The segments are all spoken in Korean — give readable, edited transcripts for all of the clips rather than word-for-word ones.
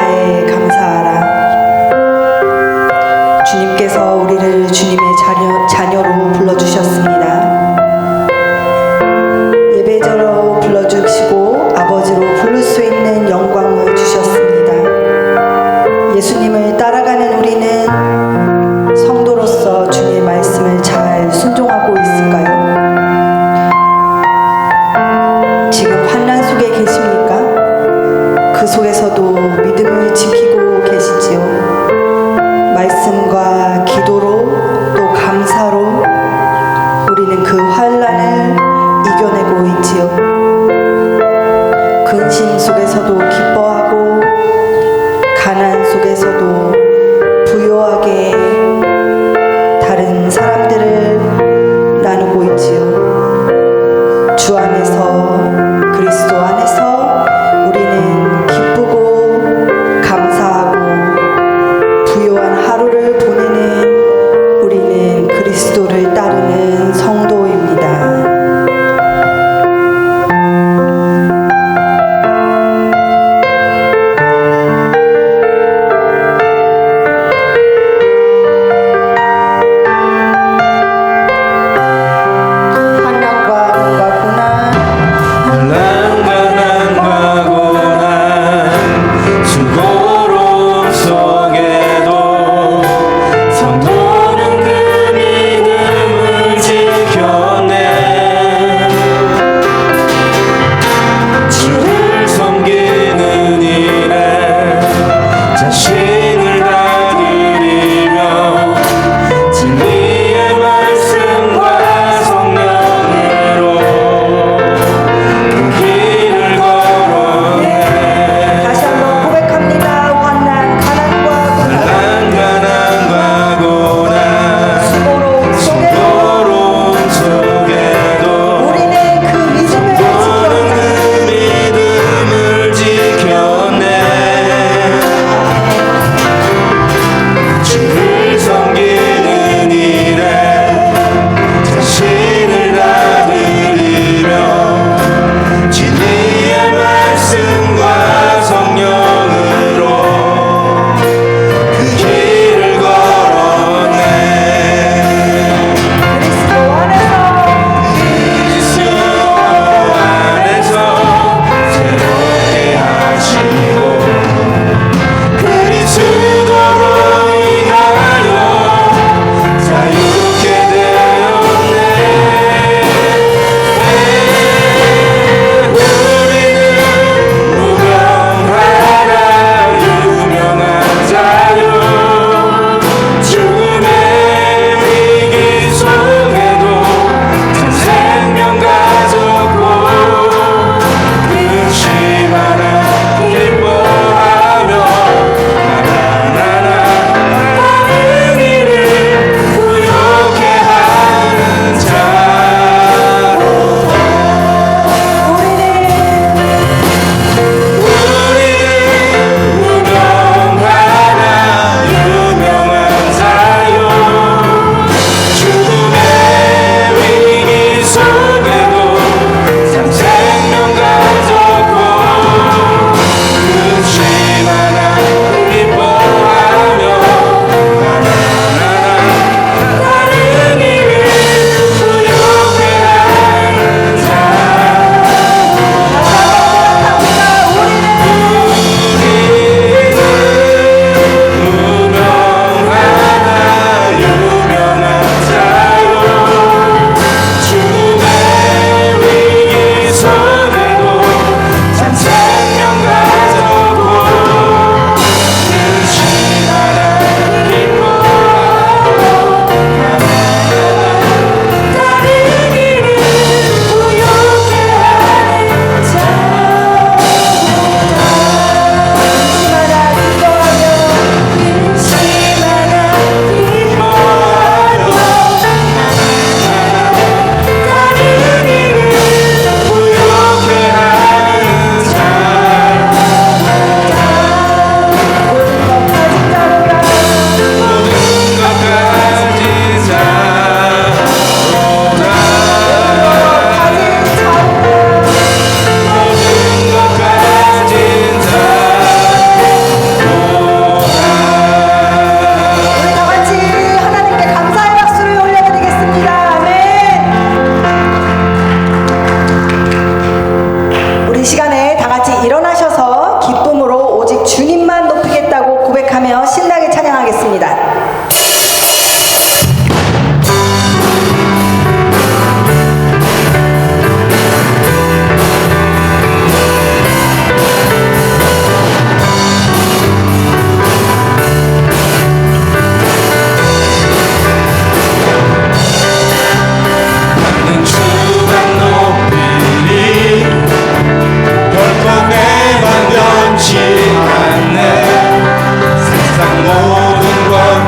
다해 감사하라. 주님께서 우리를 주님의 자녀로 불러주셨습니다. 예배자로 불러주시고 아버지로 부를 수 있는 영광을 주셨습니다. 예수님을 따라가는 우리는 성도로서 주님의 말씀을 잘 순종하고 있을까요? 지금 환난 속에 계십니까? 그 속에서도 믿음을 지키고 계시지요. 말씀과 기도로 또 감사로 우리는 그 환난을 이겨내고 있지요. 근심 속에서도 기뻐하고 가난 속에서도 부요하게 다른 사람들을 나누고 있지요. 주 안에서 그리스도 안에서 우리는 기쁘고 감사하고 부요한 하루를 보내는 우리는 그리스도를 따르는 성도입니다. 고백하며 신나게 찬양하겠습니다. 모든 것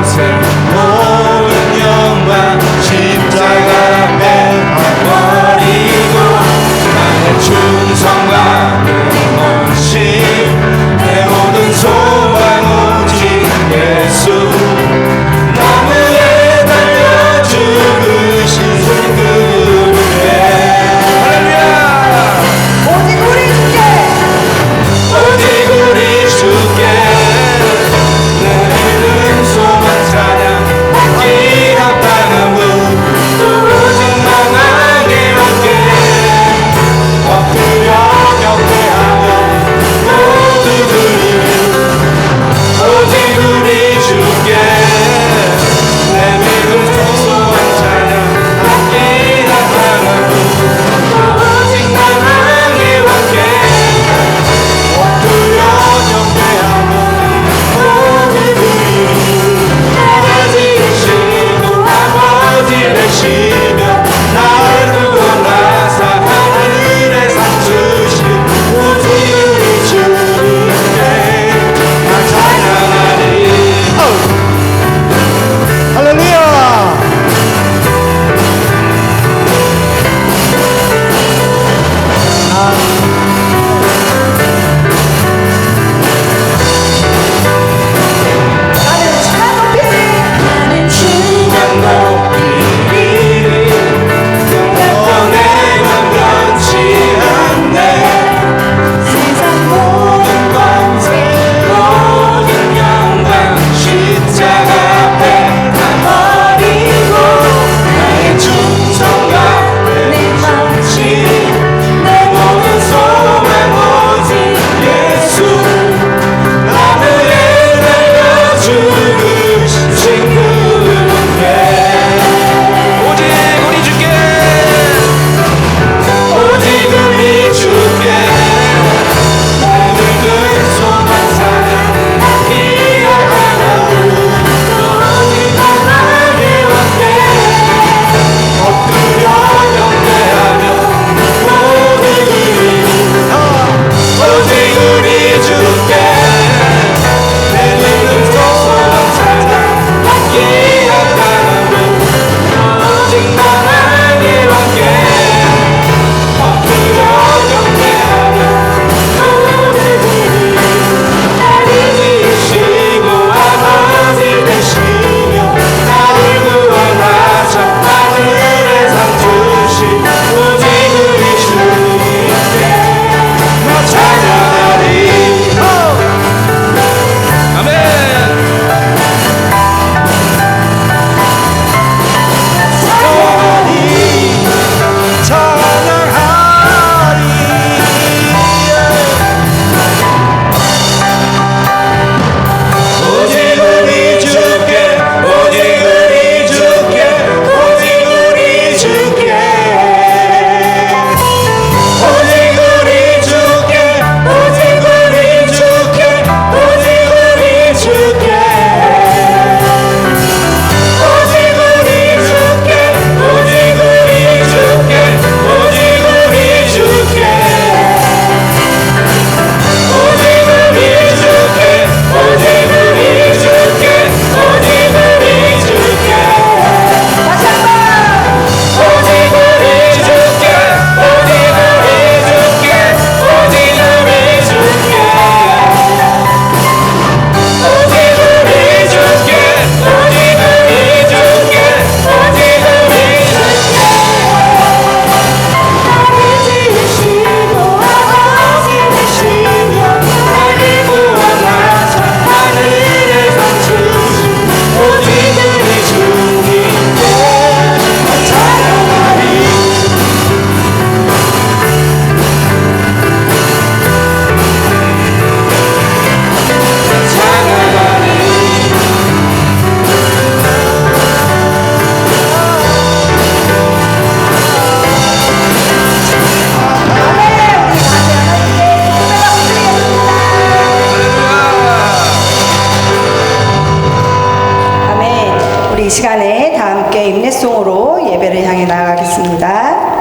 우리 이 시간에 다 함께 인내송으로 예배를 향해 나아가겠습니다.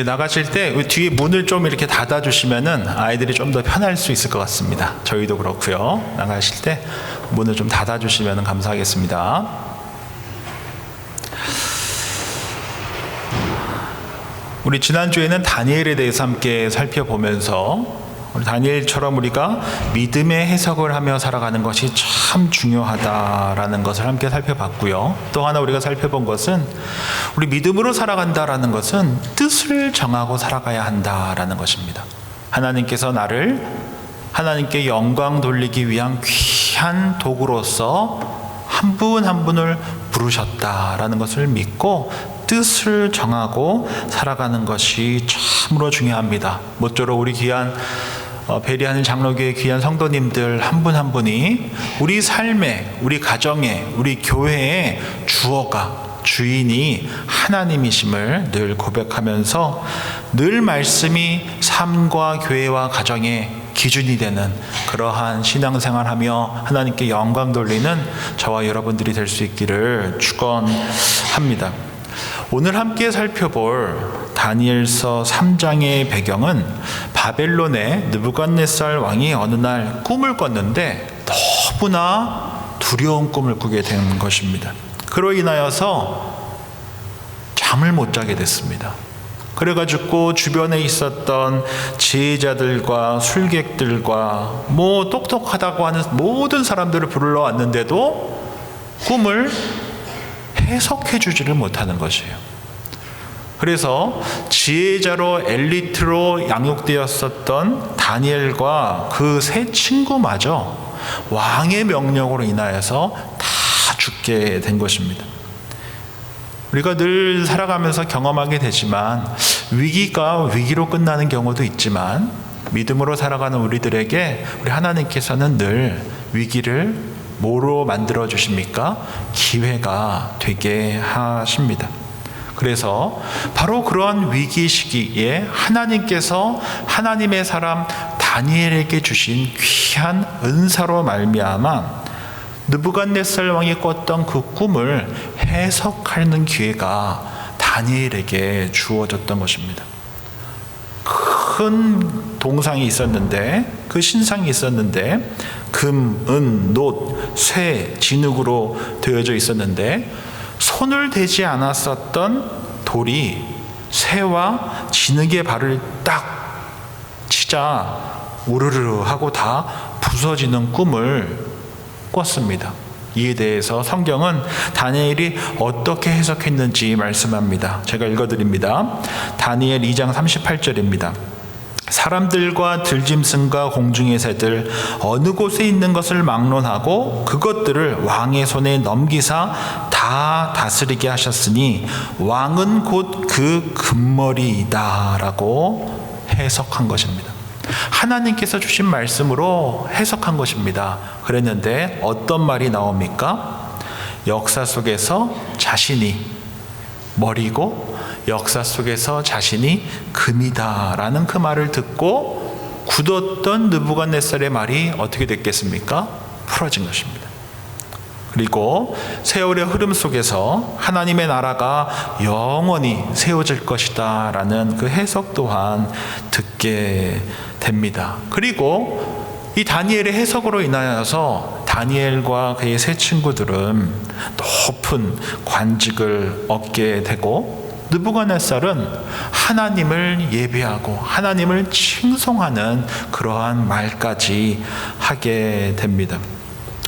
나가실 때 뒤에 문을 좀 이렇게 닫아주시면은 아이들이 좀 더 편할 수 있을 것 같습니다. 저희도 그렇고요. 나가실 때 문을 좀 닫아주시면 감사하겠습니다. 우리 지난주에는 다니엘에 대해서 함께 살펴보면서 우리 다니엘처럼 우리가 믿음의 해석을 하며 살아가는 것이 참 중요하다라는 것을 함께 살펴봤고요. 또 하나 우리가 살펴본 것은 우리 믿음으로 살아간다라는 것은 뜻을 정하고 살아가야 한다라는 것입니다. 하나님께서 나를 하나님께 영광 돌리기 위한 귀한 도구로서 한 분 한 분을 부르셨다라는 것을 믿고 뜻을 정하고 살아가는 것이 참으로 중요합니다. 모쪼록 우리 귀한 베리하늘 장로교회 귀한 성도님들 한 분 한 분이 우리 삶에, 우리 가정에, 우리 교회의 주어가, 주인이 하나님이심을 늘 고백하면서 늘 말씀이 삶과 교회와 가정의 기준이 되는 그러한 신앙생활하며 하나님께 영광 돌리는 저와 여러분들이 될 수 있기를 축원합니다. 오늘 함께 살펴볼 다니엘서 3장의 배경은 바벨론의 느부갓네살 왕이 어느 날 꿈을 꿨는데 너무나 두려운 꿈을 꾸게 된 것입니다. 그로 인하여서 잠을 못 자게 됐습니다. 그래가지고 주변에 있었던 지혜자들과 술객들과 똑똑하다고 하는 모든 사람들을 불러왔는데도 꿈을 해석해 주지를 못하는 것이에요. 그래서 지혜자로 엘리트로 양육되었었던 다니엘과 그 세 친구마저 왕의 명령으로 인하여서 다 죽게 된 것입니다. 우리가 늘 살아가면서 경험하게 되지만 위기가 위기로 끝나는 경우도 있지만 믿음으로 살아가는 우리들에게 우리 하나님께서는 늘 위기를 뭐로 만들어 주십니까? 기회가 되게 하십니다. 그래서 바로 그러한 위기 시기에 하나님께서 하나님의 사람 다니엘에게 주신 귀한 은사로 말미암아 느부갓네살 왕이 꿨던 그 꿈을 해석하는 기회가 다니엘에게 주어졌던 것입니다. 큰 동상이 있었는데, 그 신상이 있었는데 금, 은, 놋, 쇠, 진흙으로 되어져 있었는데 손을 대지 않았었던 돌이 쇠와 진흙의 발을 딱 치자 우르르 하고 다 부서지는 꿈을 꿨습니다. 이에 대해서 성경은 다니엘이 어떻게 해석했는지 말씀합니다. 제가 읽어드립니다. 다니엘 2장 38절입니다. 사람들과 들짐승과 공중의 새들 어느 곳에 있는 것을 막론하고 그것들을 왕의 손에 넘기사 다 다스리게 하셨으니 왕은 곧 그 금머리이다 라고 해석한 것입니다. 하나님께서 주신 말씀으로 해석한 것입니다. 그랬는데 어떤 말이 나옵니까? 역사 속에서 자신이 머리고 역사 속에서 자신이 금이다 라는 그 말을 듣고 굳었던 느부갓네살의 말이 어떻게 됐겠습니까? 풀어진 것입니다. 그리고 세월의 흐름 속에서 하나님의 나라가 영원히 세워질 것이다 라는 그 해석 또한 듣게 됩니다. 그리고 이 다니엘의 해석으로 인하여서 다니엘과 그의 세 친구들은 높은 관직을 얻게 되고 느부갓네살은 하나님을 예배하고 하나님을 칭송하는 그러한 말까지 하게 됩니다.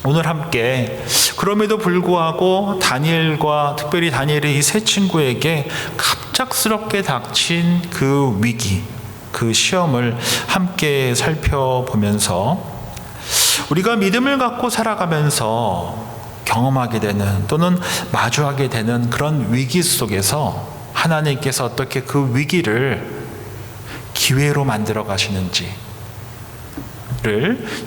오늘 함께 그럼에도 불구하고 다니엘과 특별히 다니엘의 이 세 친구에게 갑작스럽게 닥친 그 위기, 그 시험을 함께 살펴보면서 우리가 믿음을 갖고 살아가면서 경험하게 되는 또는 마주하게 되는 그런 위기 속에서 하나님께서 어떻게 그 위기를 기회로 만들어 가시는지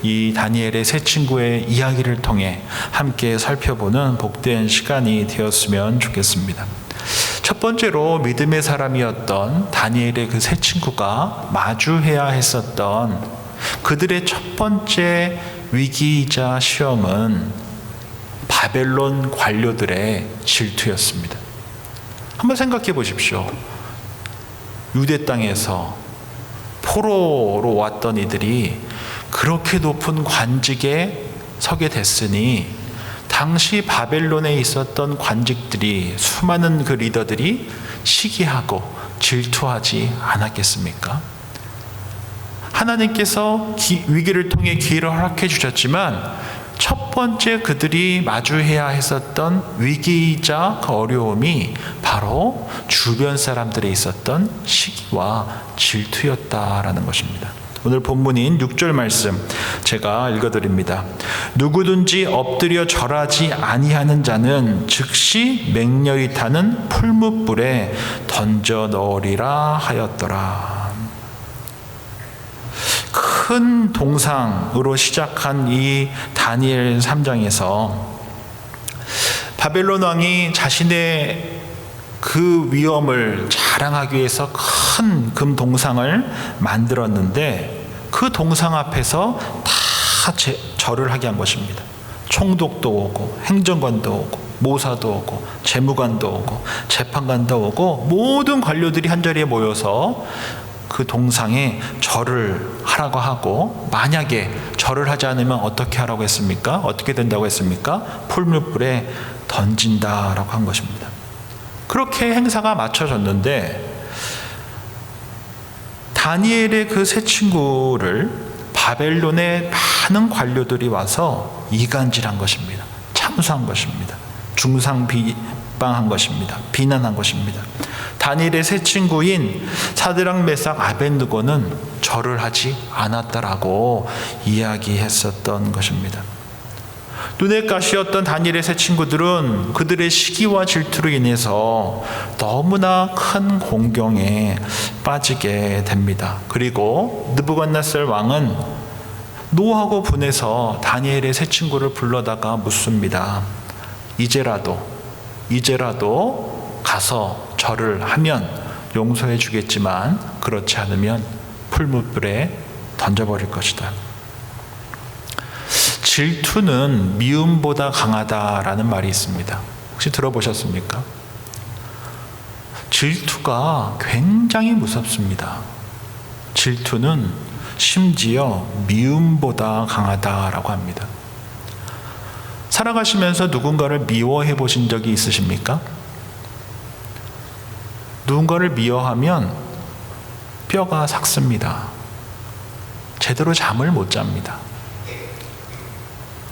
이 다니엘의 세 친구의 이야기를 통해 함께 살펴보는 복된 시간이 되었으면 좋겠습니다. 첫 번째로 믿음의 사람이었던 다니엘의 그 세 친구가 마주해야 했었던 그들의 첫 번째 위기이자 시험은 바벨론 관료들의 질투였습니다. 한번 생각해 보십시오. 유대 땅에서 포로로 왔던 이들이 그렇게 높은 관직에 서게 됐으니 당시 바벨론에 있었던 관직들이 수많은 그 리더들이 시기하고 질투하지 않았겠습니까? 하나님께서 위기를 통해 기회를 허락해 주셨지만 첫 번째 그들이 마주해야 했었던 위기이자 그 어려움이 바로 주변 사람들에 있었던 시기와 질투였다라는 것입니다. 오늘 본문인 6절 말씀 제가 읽어드립니다. 누구든지 엎드려 절하지 아니하는 자는 즉시 맹렬히 타는 풀무불에 던져 넣으리라 하였더라. 큰 동상으로 시작한 이 다니엘 3장에서 바벨론 왕이 자신의 그 위엄을 자랑하기 위해서 큰 금 동상을 만들었는데 그 동상 앞에서 다 절을 하게 한 것입니다. 총독도 오고 행정관도 오고 모사도 오고 재무관도 오고 재판관도 오고 모든 관료들이 한자리에 모여서 그 동상에 절을 하라고 하고 만약에 절을 하지 않으면 어떻게 하라고 했습니까? 어떻게 된다고 했습니까? 풀무불에 던진다라고 한 것입니다. 그렇게 행사가 마쳐졌는데 다니엘의 그 세 친구를 바벨론의 많은 관료들이 와서 이간질한 것입니다. 참수한 것입니다. 중상 책방한 것입니다. 비난한 것입니다. 다니엘의 세 친구인 사드락, 메삭, 아벳느고는 절을 하지 않았다라고 이야기했었던 것입니다. 눈의 가시였던 다니엘의 세 친구들은 그들의 시기와 질투로 인해서 너무나 큰 공경에 빠지게 됩니다. 그리고 느부갓네살 왕은 노하고 분해서 다니엘의 세 친구를 불러다가 묻습니다. 이제라도 가서 절을 하면 용서해 주겠지만 그렇지 않으면 풀무불에 던져버릴 것이다. 질투는 미움보다 강하다라는 말이 있습니다. 혹시 들어보셨습니까? 질투가 굉장히 무섭습니다. 질투는 심지어 미움보다 강하다라고 합니다. 살아가시면서 누군가를 미워해 보신 적이 있으십니까? 누군가를 미워하면 뼈가 삭습니다. 제대로 잠을 못 잡니다.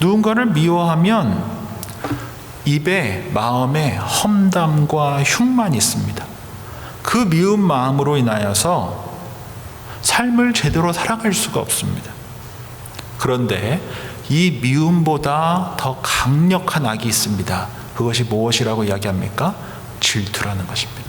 누군가를 미워하면 입에, 마음에 험담과 흉만 있습니다. 그 미운 마음으로 인하여서 삶을 제대로 살아갈 수가 없습니다. 그런데 이 미움보다 더 강력한 악이 있습니다. 그것이 무엇이라고 이야기합니까? 질투라는 것입니다.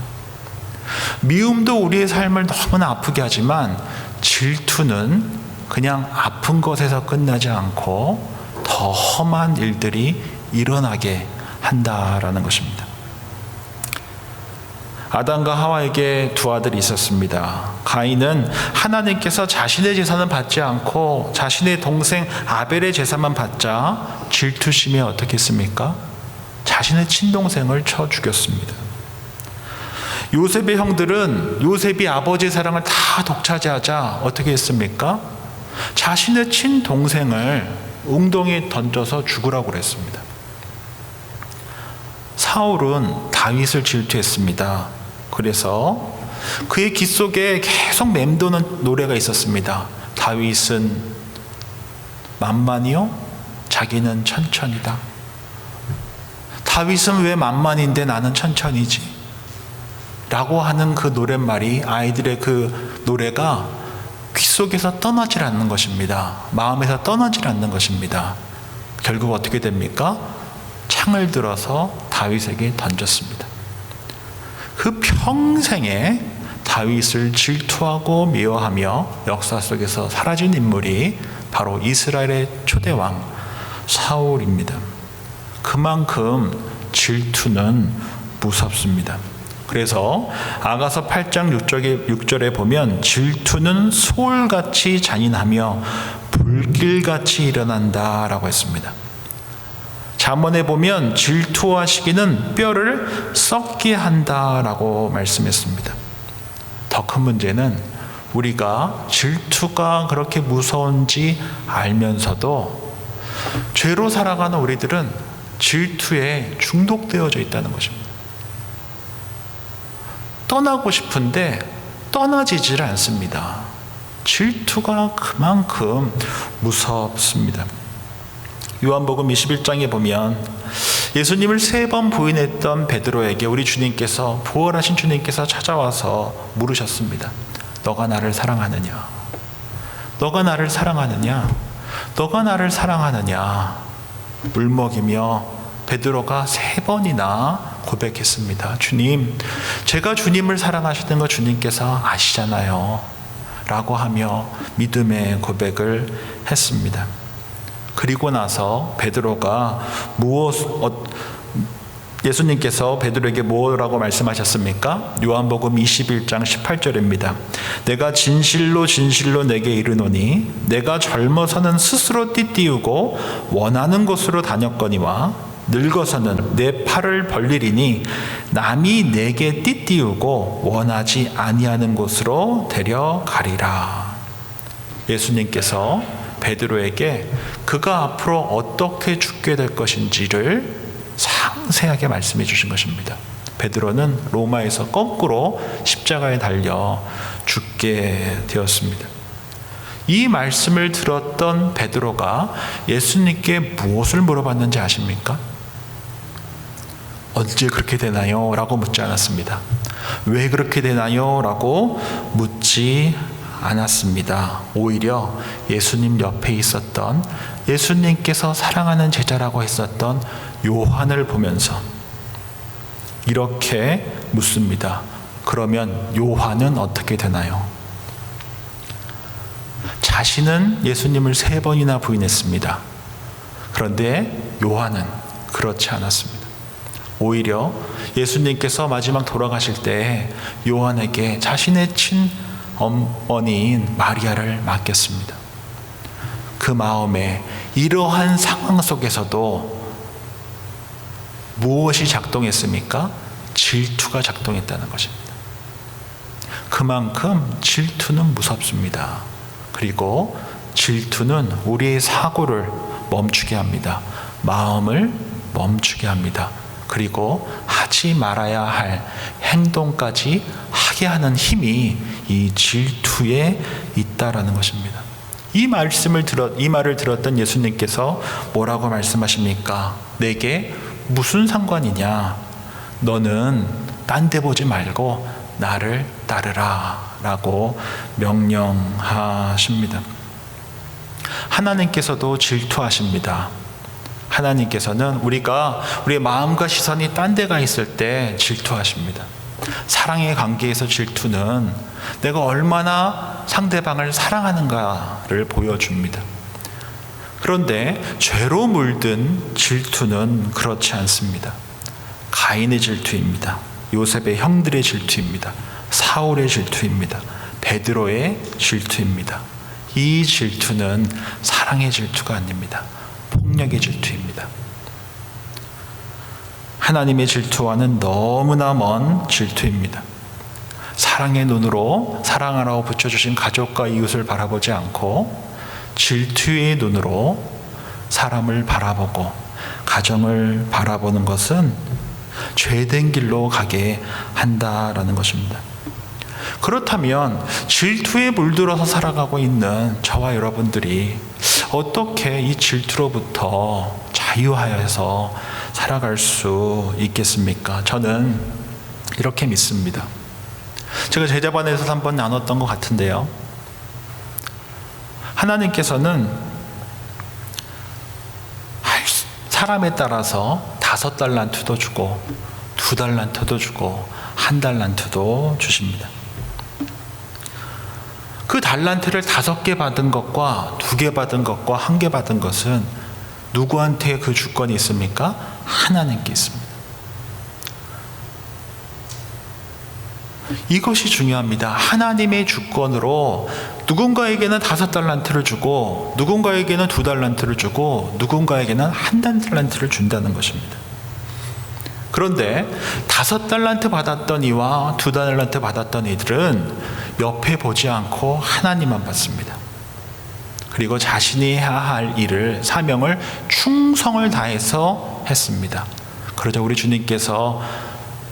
미움도 우리의 삶을 너무나 아프게 하지만 질투는 그냥 아픈 것에서 끝나지 않고 더 험한 일들이 일어나게 한다라는 것입니다. 아담과 하와에게 두 아들이 있었습니다. 가인은 하나님께서 자신의 제사는 받지 않고 자신의 동생 아벨의 제사만 받자 질투심에 어떻게 했습니까? 자신의 친동생을 쳐 죽였습니다. 요셉의 형들은 요셉이 아버지의 사랑을 다 독차지하자 어떻게 했습니까? 자신의 친동생을 웅덩이에 던져서 죽으라고 그랬습니다. 사울은 다윗을 질투했습니다. 그래서 그의 귀 속에 계속 맴도는 노래가 있었습니다. 다윗은 만만이요? 자기는 천천이다. 다윗은 왜 만만인데 나는 천천이지? 라고 하는 그 노랫말이, 아이들의 그 노래가 귀 속에서 떠나질 않는 것입니다. 마음에서 떠나질 않는 것입니다. 결국 어떻게 됩니까? 창을 들어서 다윗에게 던졌습니다. 그 평생에 다윗을 질투하고 미워하며 역사 속에서 사라진 인물이 바로 이스라엘의 초대왕 사울입니다. 그만큼 질투는 무섭습니다. 그래서 아가서 8장 6절에 보면 질투는 소울같이 잔인하며 불길같이 일어난다라고 했습니다. 잠언에 보면 질투와 시기는 뼈를 썩게 한다라고 말씀했습니다. 더 큰 문제는 우리가 질투가 그렇게 무서운지 알면서도 죄로 살아가는 우리들은 질투에 중독되어져 있다는 것입니다. 떠나고 싶은데 떠나지질 않습니다. 질투가 그만큼 무섭습니다. 요한복음 21장에 보면 예수님을 3번 부인했던 베드로에게 우리 주님께서, 부활하신 주님께서 찾아와서 물으셨습니다. 너가 나를 사랑하느냐? 너가 나를 사랑하느냐? 너가 나를 사랑하느냐? 울먹이며 베드로가 3번이나 고백했습니다. 주님, 제가 주님을 사랑하시는 거 주님께서 아시잖아요. 라고 하며 믿음의 고백을 했습니다. 그리고 나서 베드로가 예수님께서 베드로에게 뭐라고 말씀하셨습니까? 요한복음 21장 18절입니다. 내가 진실로 진실로 내게 이르노니 내가 젊어서는 스스로 띠띠우고 원하는 곳으로 다녔거니와 늙어서는 내 팔을 벌리리니 남이 내게 띠띠우고 원하지 아니하는 곳으로 데려가리라. 예수님께서 베드로에게 그가 앞으로 어떻게 죽게 될 것인지를 상세하게 말씀해 주신 것입니다. 베드로는 로마에서 거꾸로 십자가에 달려 죽게 되었습니다. 이 말씀을 들었던 베드로가 예수님께 무엇을 물어봤는지 아십니까? 언제 그렇게 되나요? 라고 묻지 않았습니다. 왜 그렇게 되나요? 라고 묻지 않았습니다. 오히려 예수님 옆에 있었던, 예수님께서 사랑하는 제자라고 했었던 요한을 보면서 이렇게 묻습니다. 그러면 요한은 어떻게 되나요? 자신은 예수님을 3번이나 부인했습니다. 그런데 요한은 그렇지 않았습니다. 오히려 예수님께서 마지막 돌아가실 때 요한에게 자신의 친어머니인 마리아를 맡겼습니다. 그 마음에 이러한 상황 속에서도 무엇이 작동했습니까? 질투가 작동했다는 것입니다. 그만큼 질투는 무섭습니다. 그리고 질투는 우리의 사고를 멈추게 합니다. 마음을 멈추게 합니다. 그리고 하지 말아야 할 행동까지 하게 하는 힘이 이 질투에 있다라는 것입니다. 이 말을 들었던 예수님께서 뭐라고 말씀하십니까? 내게 무슨 상관이냐? 너는 딴 데 보지 말고 나를 따르라 라고 명령하십니다. 하나님께서도 질투하십니다. 하나님께서는 우리의 마음과 시선이 딴 데가 있을 때 질투하십니다. 사랑의 관계에서 질투는 내가 얼마나 상대방을 사랑하는가를 보여줍니다. 그런데 죄로 물든 질투는 그렇지 않습니다. 가인의 질투입니다. 요셉의 형들의 질투입니다. 사울의 질투입니다. 베드로의 질투입니다. 이 질투는 사랑의 질투가 아닙니다. 폭력의 질투입니다. 하나님의 질투와는 너무나 먼 질투입니다. 사랑의 눈으로 사랑하라고 붙여주신 가족과 이웃을 바라보지 않고 질투의 눈으로 사람을 바라보고 가정을 바라보는 것은 죄된 길로 가게 한다라는 것입니다. 그렇다면 질투에 물들어서 살아가고 있는 저와 여러분들이 어떻게 이 질투로부터 자유하여서 살아갈 수 있겠습니까? 저는 이렇게 믿습니다. 제가 제자반에서 한번 나눴던 것 같은데요. 하나님께서는 사람에 따라서 5달란트도 주고 2달란트도 주고 1달란트도 주십니다. 그 달란트를 5개 받은 것과 2개 받은 것과 1개 받은 것은 누구한테 그 주권이 있습니까? 하나님께 있습니다. 이것이 중요합니다. 하나님의 주권으로 누군가에게는 5달란트를 주고 누군가에게는 2달란트를 주고 누군가에게는 1달란트를 준다는 것입니다. 그런데 5달란트 받았던 이와 2달란트 받았던 이들은 옆에 보지 않고 하나님만 받습니다. 그리고 자신이 해야 할 일을, 사명을 충성을 다해서 했습니다. 그러자 우리 주님께서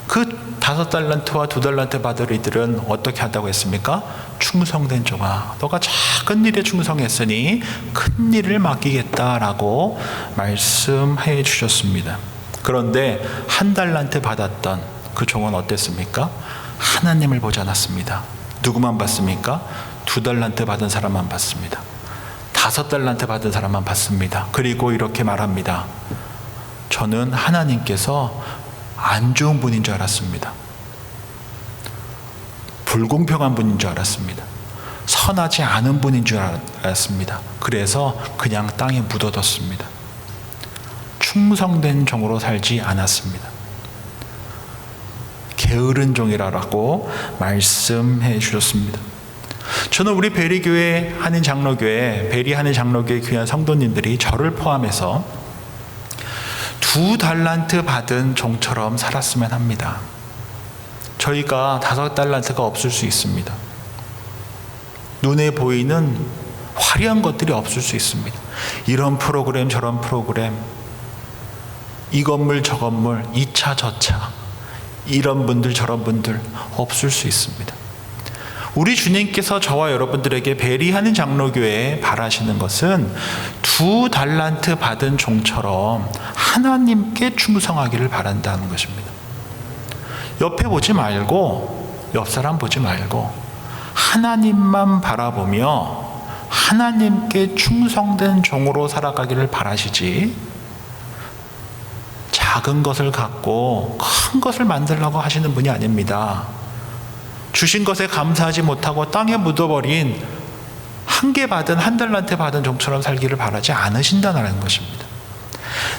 그 5달란트와 2달란트 받을 이들은 어떻게 한다고 했습니까? 충성된 종아, 너가 작은 일에 충성했으니 큰 일을 맡기겠다라고 말씀해 주셨습니다. 그런데 1달란트 받았던 그 종은 어땠습니까? 하나님을 보지 않았습니다. 누구만 봤습니까? 2달란트 받은 사람만 봤습니다. 5달란트 받은 사람만 봤습니다. 그리고 이렇게 말합니다. 저는 하나님께서 안 좋은 분인 줄 알았습니다. 불공평한 분인 줄 알았습니다. 선하지 않은 분인 줄 알았습니다. 그래서 그냥 땅에 묻어뒀습니다. 충성된 종으로 살지 않았습니다. 게으른 종이라고 말씀해 주셨습니다. 저는 우리 베리 한인장로교회 귀한 성도님들이 저를 포함해서 2달란트 받은 종처럼 살았으면 합니다. 저희가 5달란트가 없을 수 있습니다. 눈에 보이는 화려한 것들이 없을 수 있습니다. 이런 프로그램 저런 프로그램, 이 건물 저 건물, 이 차 저 차, 이런 분들 저런 분들 없을 수 있습니다. 우리 주님께서 저와 여러분들에게 베리하는 장로교회에 바라시는 것은 2달란트 받은 종처럼 하나님께 충성하기를 바란다는 것입니다. 옆에 보지 말고, 옆 사람 보지 말고 하나님만 바라보며 하나님께 충성된 종으로 살아가기를 바라시지, 작은 것을 갖고 큰 것을 만들려고 하시는 분이 아닙니다. 주신 것에 감사하지 못하고 땅에 묻어버린 한 달란트 받은 종처럼 살기를 바라지 않으신다는 것입니다.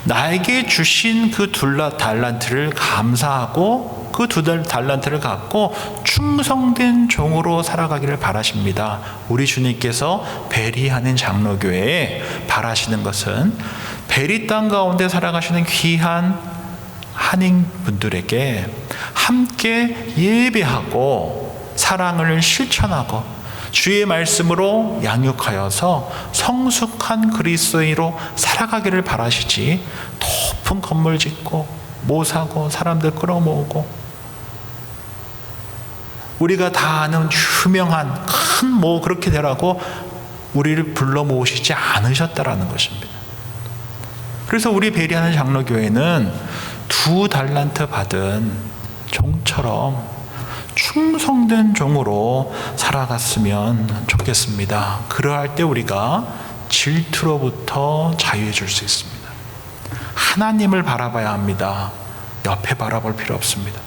나에게 주신 그 2달란트를 감사하고 그 2달란트를 갖고 충성된 종으로 살아가기를 바라십니다. 우리 주님께서 베리하는 장로교회에 바라시는 것은 베리 땅 가운데 살아가시는 귀한 한인분들에게 함께 예배하고 사랑을 실천하고 주의 말씀으로 양육하여서 성숙한 그리스도인으로 살아가기를 바라시지, 높은 건물 짓고 뭐 사고 사람들 끌어모으고 우리가 다 아는 유명한 큰 뭐 그렇게 되라고 우리를 불러 모으시지 않으셨다라는 것입니다. 그래서 우리 베리하는 장로교회는 2달란트 받은 종처럼 충성된 종으로 살아갔으면 좋겠습니다. 그러할 때 우리가 질투로부터 자유해질 수 있습니다. 하나님을 바라봐야 합니다. 옆에 바라볼 필요 없습니다.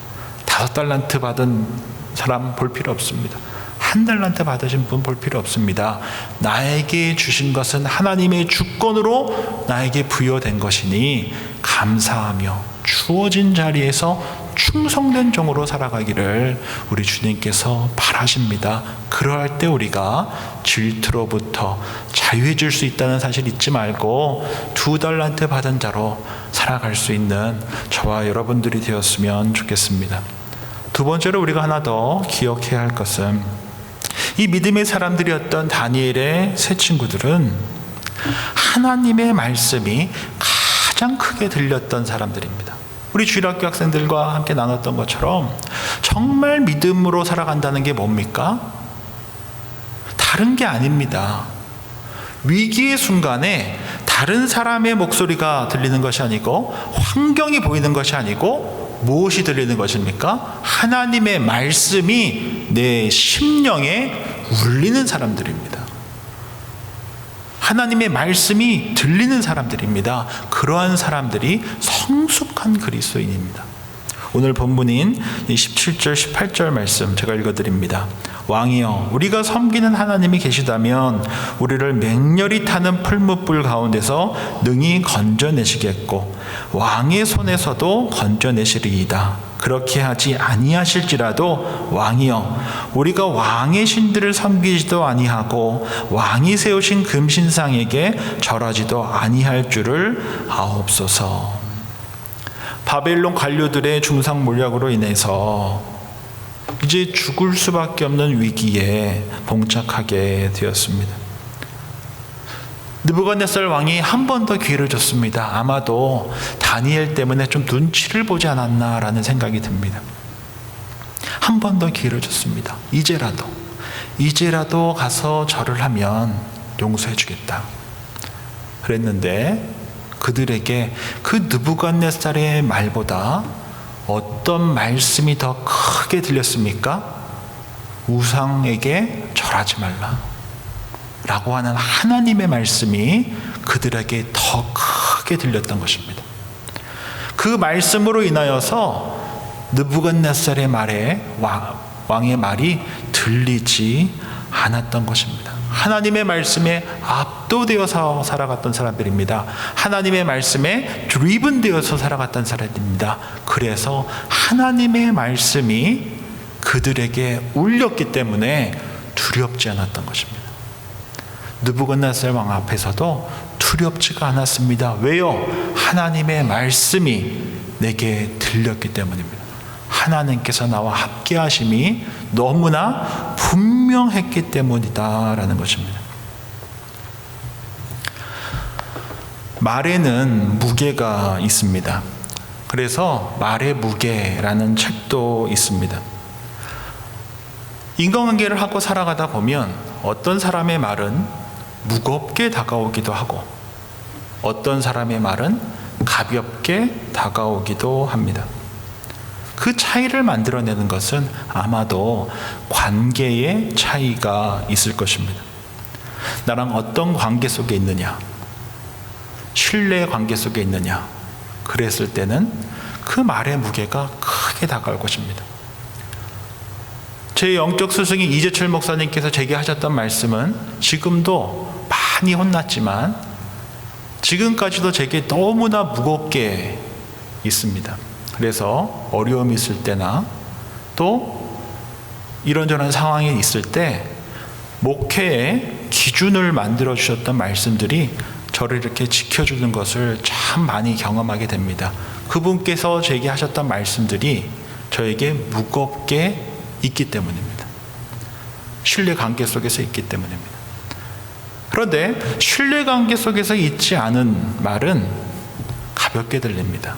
5달란트 받은 사람 볼 필요 없습니다. 1달란트 받으신 분 볼 필요 없습니다. 나에게 주신 것은 하나님의 주권으로 나에게 부여된 것이니 감사하며 주어진 자리에서 충성된 종으로 살아가기를 우리 주님께서 바라십니다. 그러할 때 우리가 질투로부터 자유해질 수 있다는 사실 잊지 말고 2달란트 받은 자로 살아갈 수 있는 저와 여러분들이 되었으면 좋겠습니다. 두 번째로 우리가 하나 더 기억해야 할 것은, 이 믿음의 사람들이었던 다니엘의 세 친구들은 하나님의 말씀이 가장 크게 들렸던 사람들입니다. 우리 주일학교 학생들과 함께 나눴던 것처럼 정말 믿음으로 살아간다는 게 뭡니까? 다른 게 아닙니다. 위기의 순간에 다른 사람의 목소리가 들리는 것이 아니고, 환경이 보이는 것이 아니고, 무엇이 들리는 것입니까? 하나님의 말씀이 내 심령에 울리는 사람들입니다. 하나님의 말씀이 들리는 사람들입니다. 그러한 사람들이 성숙한 그리스도인입니다. 오늘 본문인 17절 18절 말씀 제가 읽어드립니다. 왕이여, 우리가 섬기는 하나님이 계시다면 우리를 맹렬히 타는 풀무불 가운데서 능히 건져내시겠고 왕의 손에서도 건져내시리이다. 그렇게 하지 아니하실지라도 왕이여, 우리가 왕의 신들을 섬기지도 아니하고 왕이 세우신 금신상에게 절하지도 아니할 줄을 아옵소서. 바벨론 관료들의 중상 몰약으로 인해서 이제 죽을 수밖에 없는 위기에 봉착하게 되었습니다. 느부갓네살 왕이 한 번 더 기회를 줬습니다. 아마도 다니엘 때문에 좀 눈치를 보지 않았나라는 생각이 듭니다. 한 번 더 기회를 줬습니다. 이제라도 가서 절을 하면 용서해 주겠다 그랬는데, 그들에게 그 느부갓네살의 말보다 어떤 말씀이 더 크게 들렸습니까? 우상에게 절하지 말라 라고 하는 하나님의 말씀이 그들에게 더 크게 들렸던 것입니다. 그 말씀으로 인하여서 느부갓네살의 말에 왕의 말이 들리지 않았던 것입니다. 하나님의 말씀에 압도되어서 살아갔던 사람들입니다. 하나님의 말씀에 드리븐되어서 살아갔던 사람들입니다. 그래서 하나님의 말씀이 그들에게 울렸기 때문에 두렵지 않았던 것입니다. 느부갓네살 왕 앞에서도 두렵지가 않았습니다. 왜요? 하나님의 말씀이 내게 들렸기 때문입니다. 하나님께서 나와 함께 하심이 너무나 분명했기 때문이다라는 것입니다. 말에는 무게가 있습니다. 그래서 말의 무게라는 책도 있습니다. 인간관계를 하고 살아가다 보면 어떤 사람의 말은 무겁게 다가오기도 하고 어떤 사람의 말은 가볍게 다가오기도 합니다. 그 차이를 만들어내는 것은 아마도 관계의 차이가 있을 것입니다. 나랑 어떤 관계 속에 있느냐, 신뢰의 관계 속에 있느냐, 그랬을 때는 그 말의 무게가 크게 다가올 것입니다. 제 영적 스승인 이재철 목사님께서 제게 하셨던 말씀은 지금도 많이 혼났지만 지금까지도 제게 너무나 무겁게 있습니다. 그래서 어려움이 있을 때나 또 이런저런 상황이 있을 때 목회의 기준을 만들어 주셨던 말씀들이 저를 이렇게 지켜주는 것을 참 많이 경험하게 됩니다. 그분께서 제게 하셨던 말씀들이 저에게 무겁게 있기 때문입니다. 신뢰관계 속에서 있기 때문입니다. 그런데 신뢰관계 속에서 있지 않은 말은 가볍게 들립니다.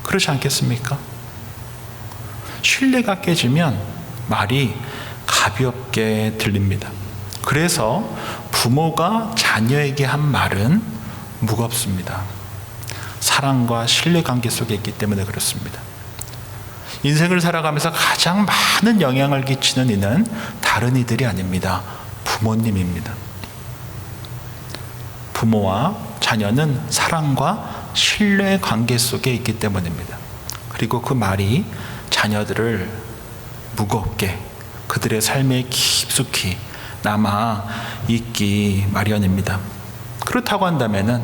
그렇지 않겠습니까? 신뢰가 깨지면 말이 가볍게 들립니다. 그래서 부모가 자녀에게 한 말은 무겁습니다. 사랑과 신뢰관계 속에 있기 때문에 그렇습니다. 인생을 살아가면서 가장 많은 영향을 끼치는 이는 다른 이들이 아닙니다. 부모님입니다. 부모와 자녀는 사랑과 신뢰 관계 속에 있기 때문입니다. 그리고 그 말이 자녀들을 무겁게 그들의 삶에 깊숙이 남아 있기 마련입니다. 그렇다고 한다면은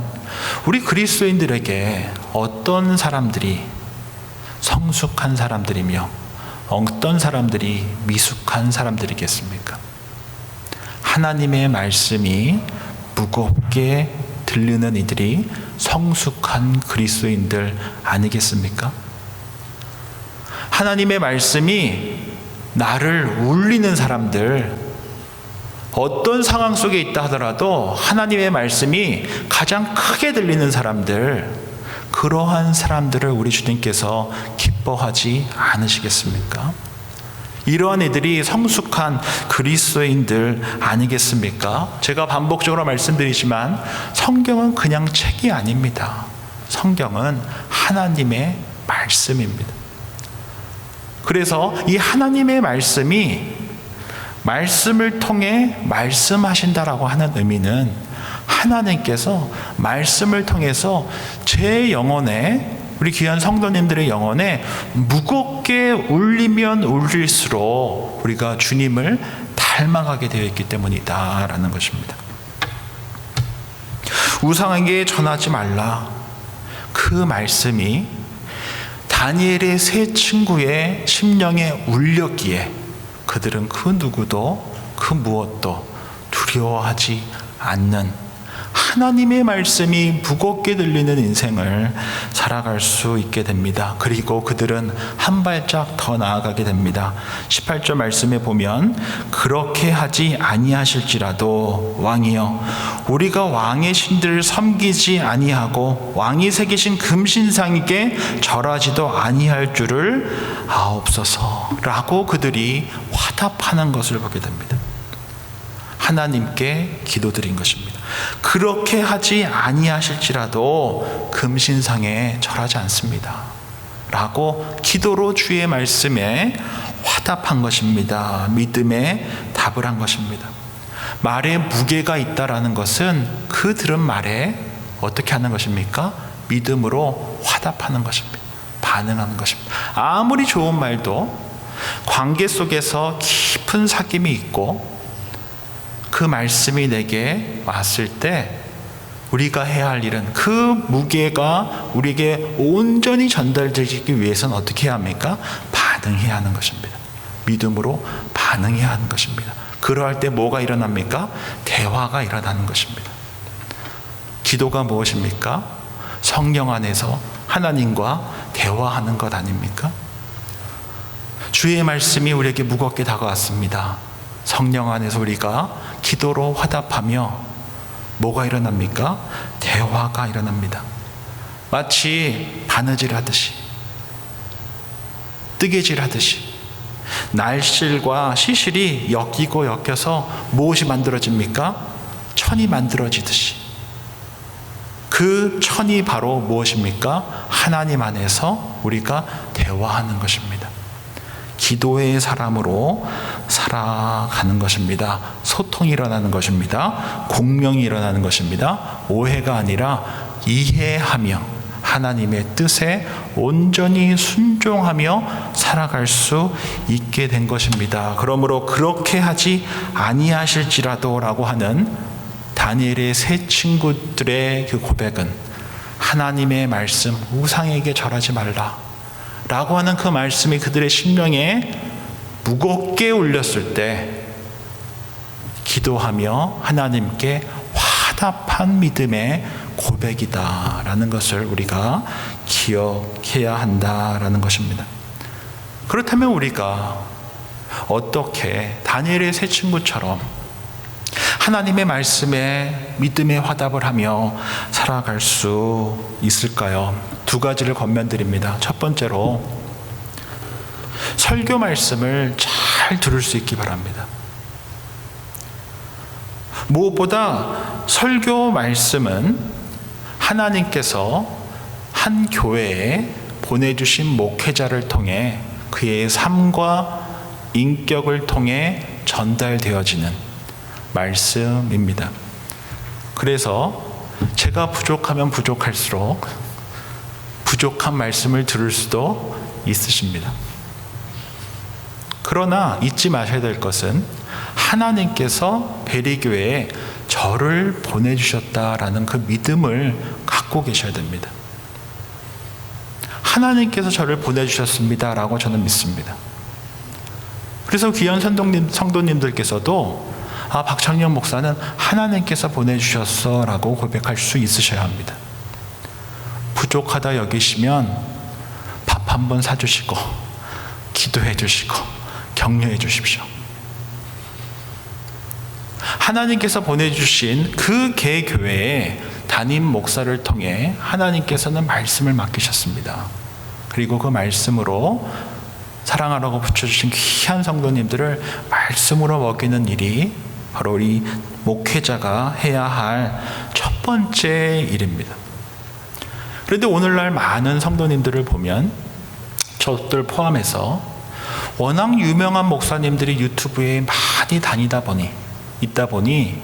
우리 그리스도인들에게 어떤 사람들이 성숙한 사람들이며 어떤 사람들이 미숙한 사람들이겠습니까? 하나님의 말씀이 무겁게 들리는 이들이 성숙한 그리스도인들 아니겠습니까? 하나님의 말씀이 나를 울리는 사람들, 어떤 상황 속에 있다 하더라도 하나님의 말씀이 가장 크게 들리는 사람들, 그러한 사람들을 우리 주님께서 기뻐하지 않으시겠습니까? 이러한 이들이 성숙한 그리스도인들 아니겠습니까? 제가 반복적으로 말씀드리지만 성경은 그냥 책이 아닙니다. 성경은 하나님의 말씀입니다. 그래서 이 하나님의 말씀을 통해 말씀하신다라고 하는 의미는 하나님께서 말씀을 통해서 제 영혼에, 우리 귀한 성도님들의 영혼에 무겁게 울리면 울릴수록 우리가 주님을 닮아가게 되어 있기 때문이다라는 것입니다. 우상에게 전하지 말라. 그 말씀이 다니엘의 세 친구의 심령에 울렸기에 그들은 그 누구도 그 무엇도 두려워하지 않는 하나님의 말씀이 무겁게 들리는 인생을 살아갈 수 있게 됩니다. 그리고 그들은 한 발짝 더 나아가게 됩니다. 18절 말씀에 보면 그렇게 하지 아니하실지라도 왕이여 우리가 왕의 신들을 섬기지 아니하고 왕이 새기신 금신상에게 절하지도 아니할 줄을 아옵소서라고 그들이 화답하는 것을 보게 됩니다. 하나님께 기도드린 것입니다. 그렇게 하지 아니하실지라도 금신상에 절하지 않습니다 라고 기도로 주의 말씀에 화답한 것입니다. 믿음에 답을 한 것입니다. 말에 무게가 있다라는 것은 그 들은 말에 어떻게 하는 것입니까? 믿음으로 화답하는 것입니다. 반응하는 것입니다. 아무리 좋은 말도 관계 속에서 깊은 사귐이 있고 그 말씀이 내게 왔을 때 우리가 해야 할 일은 그 무게가 우리에게 온전히 전달되기 위해서는 어떻게 해야 합니까? 반응해야 하는 것입니다. 믿음으로 반응해야 하는 것입니다. 그러할 때 뭐가 일어납니까? 대화가 일어나는 것입니다. 기도가 무엇입니까? 성령 안에서 하나님과 대화하는 것 아닙니까? 주의 말씀이 우리에게 무겁게 다가왔습니다. 성령 안에서 우리가 기도로 화답하며 뭐가 일어납니까? 대화가 일어납니다. 마치 바느질 하듯이, 뜨개질 하듯이 날실과 시실이 엮이고 엮여서 무엇이 만들어집니까? 천이 만들어지듯이. 그 천이 바로 무엇입니까? 하나님 안에서 우리가 대화하는 것입니다. 기도의 사람으로 살아가는 것입니다. 소통이 일어나는 것입니다. 공명이 일어나는 것입니다. 오해가 아니라 이해하며 하나님의 뜻에 온전히 순종하며 살아갈 수 있게 된 것입니다. 그러므로 그렇게 하지 아니하실지라도 라고 하는 다니엘의 세 친구들의 그 고백은 하나님의 말씀, 우상에게 절하지 말라 라고 하는 그 말씀이 그들의 심령에 무겁게 울렸을 때 기도하며 하나님께 화답한 믿음의 고백이다라는 것을 우리가 기억해야 한다라는 것입니다. 그렇다면 우리가 어떻게 다니엘의 세 친구처럼 하나님의 말씀에 믿음의 화답을 하며 살아갈 수 있을까요? 두 가지를 권면드립니다. 첫 번째로 설교 말씀을 잘 들을 수 있기 바랍니다. 무엇보다 설교 말씀은 하나님께서 한 교회에 보내주신 목회자를 통해 그의 삶과 인격을 통해 전달되어지는 말씀입니다. 그래서 제가 부족하면 부족할수록 부족한 말씀을 들을 수도 있으십니다. 그러나 잊지 마셔야 될 것은 하나님께서 베리교회에 저를 보내주셨다라는 그 믿음을 갖고 계셔야 됩니다. 하나님께서 저를 보내주셨습니다라고 저는 믿습니다. 그래서 귀한 성도님들께서도 박창영 목사는 하나님께서 보내주셨어 라고 고백할 수 있으셔야 합니다. 부족하다 여기시면 밥 한 번 사주시고 기도해 주시고 격려해 주십시오. 하나님께서 보내주신 그 개교회에 담임 목사를 통해 하나님께서는 말씀을 맡기셨습니다. 그리고 그 말씀으로 사랑하라고 붙여주신 귀한 성도님들을 말씀으로 먹이는 일이 바로 우리 목회자가 해야 할 첫 번째 일입니다. 그런데 오늘날 많은 성도님들을 보면 저들 포함해서 워낙 유명한 목사님들이 유튜브에 많이 있다 보니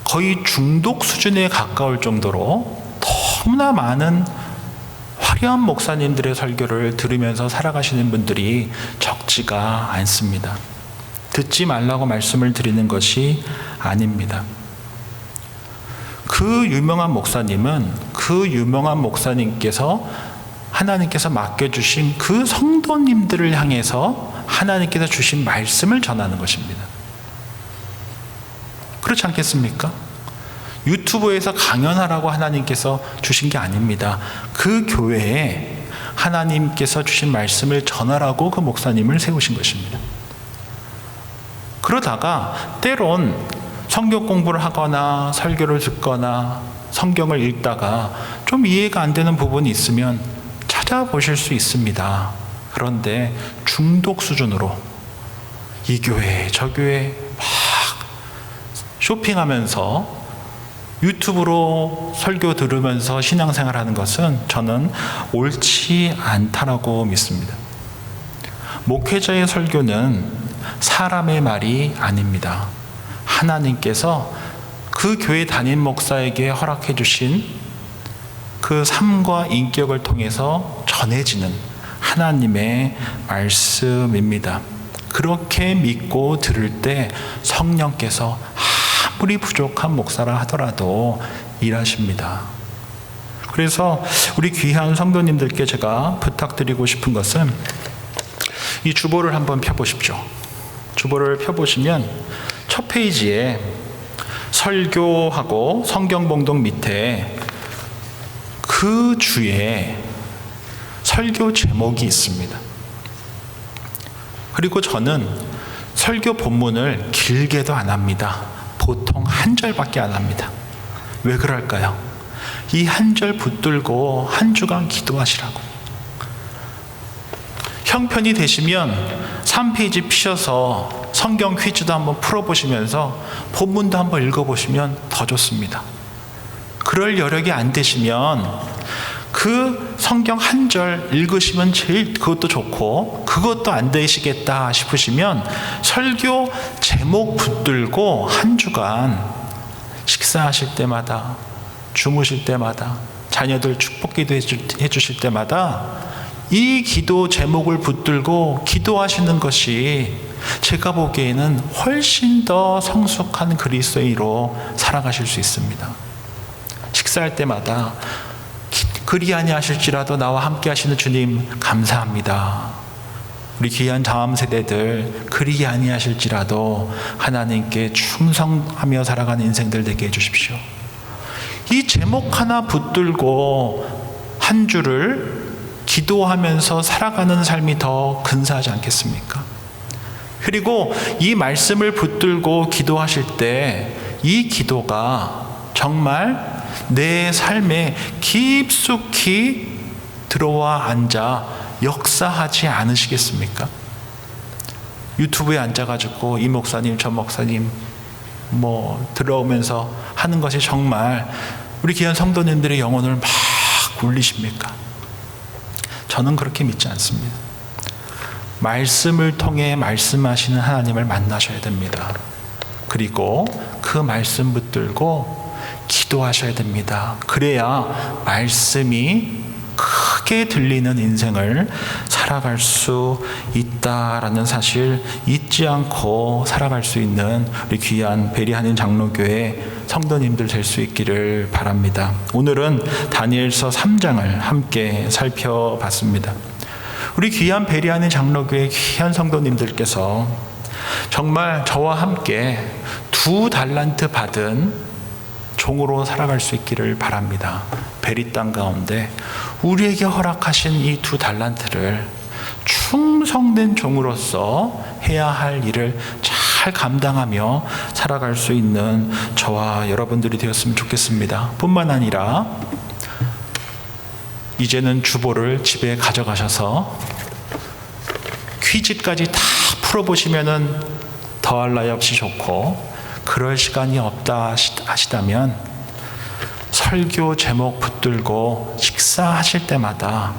거의 중독 수준에 가까울 정도로 너무나 많은 화려한 목사님들의 설교를 들으면서 살아가시는 분들이 적지가 않습니다. 듣지 말라고 말씀을 드리는 것이 아닙니다. 그 유명한 목사님께서 하나님께서 맡겨주신 그 성도님들을 향해서 하나님께서 주신 말씀을 전하는 것입니다. 그렇지 않겠습니까? 유튜브에서 강연하라고 하나님께서 주신 게 아닙니다. 그 교회에 하나님께서 주신 말씀을 전하라고 그 목사님을 세우신 것입니다. 그러다가 때론 성경 공부를 하거나 설교를 듣거나 성경을 읽다가 좀 이해가 안 되는 부분이 있으면 찾아보실 수 있습니다. 그런데 중독 수준으로 이 교회 저 교회 막 쇼핑하면서 유튜브로 설교 들으면서 신앙생활하는 것은 저는 옳지 않다라고 믿습니다. 목회자의 설교는 사람의 말이 아닙니다. 하나님께서 그 교회 담임 목사에게 허락해 주신 그 삶과 인격을 통해서 전해지는 하나님의 말씀입니다. 그렇게 믿고 들을 때 성령께서 아무리 부족한 목사라 하더라도 일하십니다. 그래서 우리 귀한 성도님들께 제가 부탁드리고 싶은 것은 이 주보를 한번 펴보십시오. 주보를 펴보시면 첫 페이지에 설교하고 성경봉독 밑에 그 주에 설교 제목이 있습니다. 그리고 저는 설교 본문을 길게도 안 합니다. 보통 한 절밖에 안 합니다. 왜 그럴까요? 이 한 절 붙들고 한 주간 기도하시라고. 형편이 되시면 3페이지 피셔서 성경 퀴즈도 한번 풀어보시면서 본문도 한번 읽어보시면 더 좋습니다. 그럴 여력이 안 되시면 그 성경 한 절 읽으시면 제일 그것도 좋고, 그것도 안 되시겠다 싶으시면 설교 제목 붙들고 한 주간 식사하실 때마다, 주무실 때마다, 자녀들 축복기도 해주실 때마다 이 기도 제목을 붙들고 기도하시는 것이 제가 보기에는 훨씬 더 성숙한 그리스도인으로 살아가실 수 있습니다. 식사할 때마다 그리 아니하실지라도 나와 함께 하시는 주님 감사합니다. 우리 귀한 다음 세대들 그리 아니하실지라도 하나님께 충성하며 살아가는 인생들 되게 해주십시오. 이 제목 하나 붙들고 한 주를 기도하면서 살아가는 삶이 더 근사하지 않겠습니까? 그리고 이 말씀을 붙들고 기도하실 때 이 기도가 정말 내 삶에 깊숙이 들어와 앉아 역사하지 않으시겠습니까? 유튜브에 앉아가지고 이 목사님 저 목사님 들어오면서 하는 것이 정말 우리 귀한 성도님들의 영혼을 막 울리십니까? 저는 그렇게 믿지 않습니다. 말씀을 통해 말씀하시는 하나님을 만나셔야 됩니다. 그리고 그 말씀 붙들고 기도하셔야 됩니다. 그래야 말씀이 크게 들리는 인생을 살아갈 수 있다라는 사실 잊지 않고 살아갈 수 있는 우리 귀한 베리하는 장로교회 성도님들 될 수 있기를 바랍니다. 오늘은 다니엘서 3장을 함께 살펴봤습니다. 우리 귀한 베리하는 장로교회 귀한 성도님들께서 정말 저와 함께 2달란트 받은 종으로 살아갈 수 있기를 바랍니다. 베리 땅 가운데 우리에게 허락하신 이 2달란트를 충성된 종으로서 해야 할 일을 잘 감당하며 살아갈 수 있는 저와 여러분들이 되었으면 좋겠습니다. 뿐만 아니라 이제는 주보를 집에 가져가셔서 퀴즈까지 다 풀어보시면은 더할 나위 없이 좋고, 그럴 시간이 없다 하시다면 설교 제목 붙들고 식사하실 때마다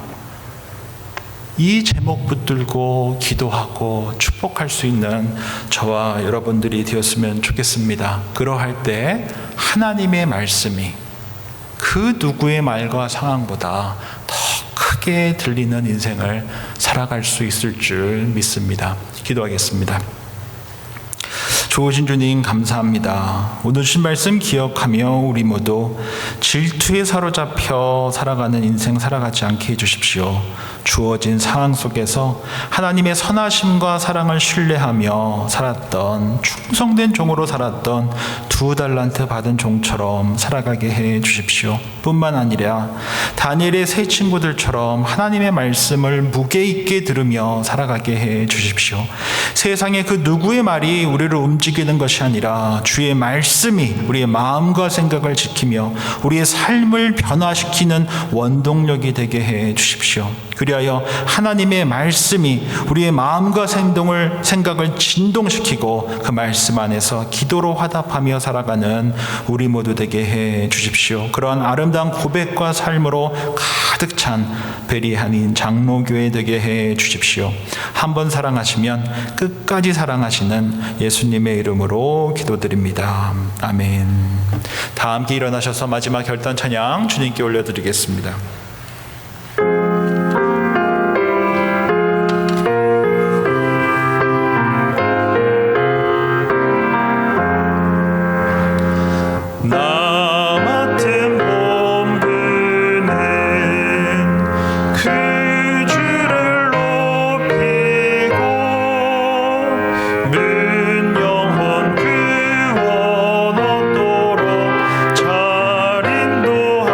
이 제목 붙들고 기도하고 축복할 수 있는 저와 여러분들이 되었으면 좋겠습니다. 그러할 때 하나님의 말씀이 그 누구의 말과 상황보다 더 크게 들리는 인생을 살아갈 수 있을 줄 믿습니다. 기도하겠습니다. 좋으신 주님 감사합니다. 오늘 주신 말씀 기억하며 우리 모두 질투에 사로잡혀 살아가는 인생 살아가지 않게 해주십시오. 주어진 상황 속에서 하나님의 선하심과 사랑을 신뢰하며 살았던 충성된 종으로 살았던 2달란트 받은 종처럼 살아가게 해 주십시오. 뿐만 아니라 다니엘의 세 친구들처럼 하나님의 말씀을 무게 있게 들으며 살아가게 해 주십시오. 세상의 그 누구의 말이 우리를 움직이는 것이 아니라 주의 말씀이 우리의 마음과 생각을 지키며 우리의 삶을 변화시키는 원동력이 되게 해 주십시오. 그리하여 하나님의 말씀이 우리의 마음과 생각을 진동시키고 그 말씀 안에서 기도로 화답하며 살아가는 우리 모두 되게 해 주십시오. 그러한 아름다운 고백과 삶으로 가득 찬 베리하닌 장로교회 되게 해 주십시오. 한 번 사랑하시면 끝까지 사랑하시는 예수님의 이름으로 기도드립니다. 아멘. 다 함께 일어나셔서 마지막 결단 찬양 주님께 올려드리겠습니다. 잘 인도함이라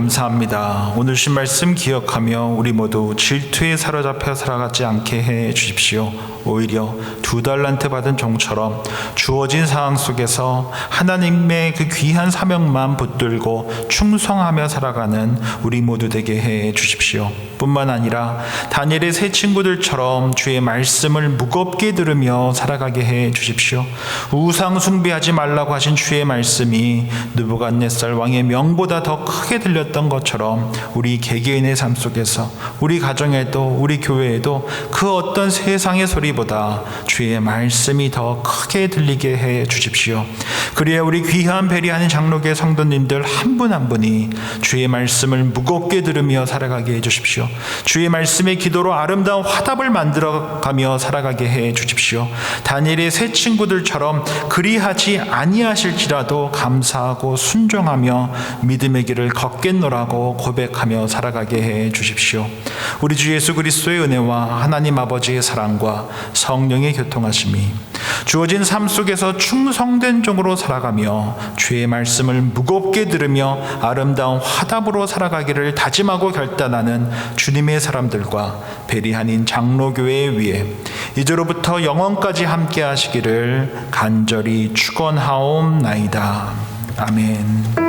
감사합니다. 오늘 주신 말씀 기억하며 우리 모두 질투에 사로잡혀 살아가지 않게 해 주십시오. 오히려 2달란트 받은 종처럼 주어진 상황 속에서 하나님의 그 귀한 사명만 붙들고 충성하며 살아가는 우리 모두 되게 해 주십시오. 뿐만 아니라 다니엘의 세 친구들처럼 주의 말씀을 무겁게 들으며 살아가게 해 주십시오. 우상 숭배하지 말라고 하신 주의 말씀이 느부갓네살 왕의 명보다 더 크게 들렸던 것처럼 우리 개개인의 삶 속에서 우리 가정에도 우리 교회에도 그 어떤 세상의 소리보다 주의 말씀이 더 크게 들리게 해 주십시오. 그래야 우리 귀한 배리하는 장로교 성도님들 한 분 한 분이 주의 말씀을 무겁게 들으며 살아가게 해 주십시오. 주의 말씀의 기도로 아름다운 화답을 만들어가며 살아가게 해 주십시오. 다니엘의 세 친구들처럼 그리하지 아니하실지라도 감사하고 순종하며 믿음의 길을 걷겠노라고 고백하며 살아가게 해 주십시오. 우리 주 예수 그리스도의 은혜와 하나님 아버지의 사랑과 성령의 교통하심이 주어진 삶 속에서 충성된 종으로 살아가며 주의 말씀을 무겁게 들으며 아름다운 화답으로 살아가기를 다짐하고 결단하는 주님의 사람들과 베리한인 장로교회 위에 이제로부터 영원까지 함께 하시기를 간절히 축원하옵나이다. 아멘.